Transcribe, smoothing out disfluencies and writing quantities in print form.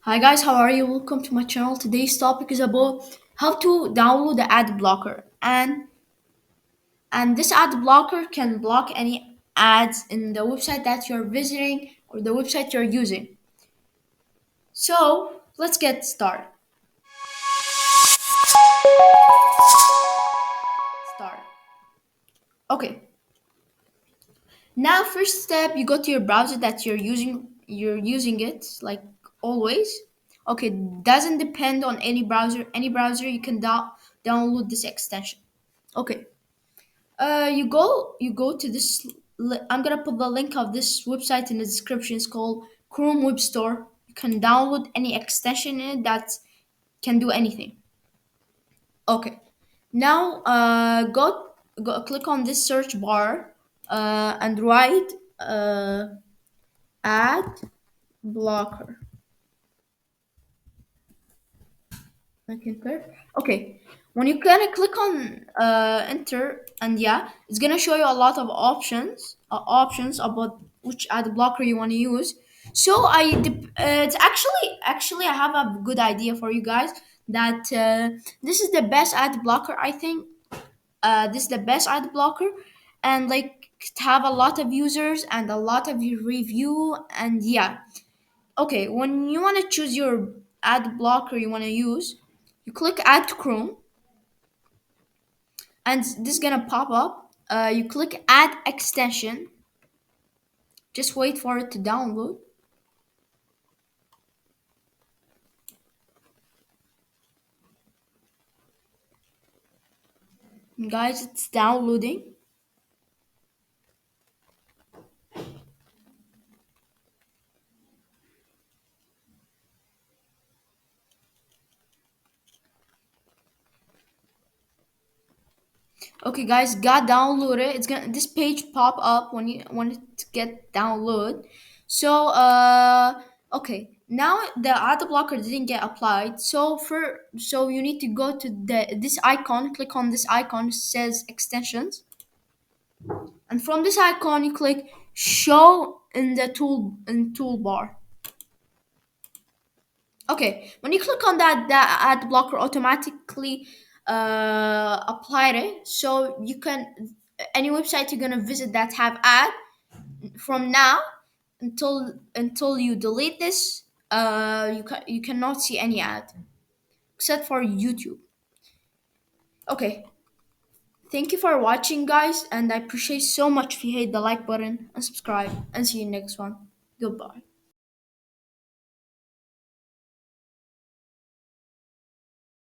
Hi guys, how are you? Welcome to my channel. Today's topic is about how to download the ad blocker. And this ad blocker can block any ads in the website that you're visiting or the website you're using. So, let's get started. Start. Okay. Now first step, you go to your browser that you're using it like always. Okay, doesn't depend on any browser. Any browser you can download this extension. Okay. You go to this. I'm gonna put the link of this website in the description. It's called Chrome Web Store. You can download any extension in it that can do anything. Okay. Now, go click on this search bar and write ad blocker. Enter. Okay. When you gonna click on enter, and yeah, it's gonna show you a lot of options about which ad blocker you want to use. So it's actually I have a good idea for you guys that this is the best ad blocker. I think this is the best ad blocker, and like have a lot of users and a lot of review, and yeah. Okay, when you want to choose your ad blocker you want to use, you click add to Chrome, and this is gonna pop up. You click add extension. Just wait for it to download. Guys, it's downloading. Okay, guys, got downloaded. It's gonna this page pop up when you want it to get download. So okay, now the ad blocker didn't get applied. So you need to go to this icon. Click on this icon. It says extensions, and from this icon you click show in the toolbar. Okay, when you click on that, the ad blocker automatically applied it. So you can any website you're gonna visit that have ad from now until you delete this, you cannot see any ad except for YouTube. Okay, thank you for watching, guys, and I appreciate so much if you hit the like button and subscribe, and see you next one. Goodbye.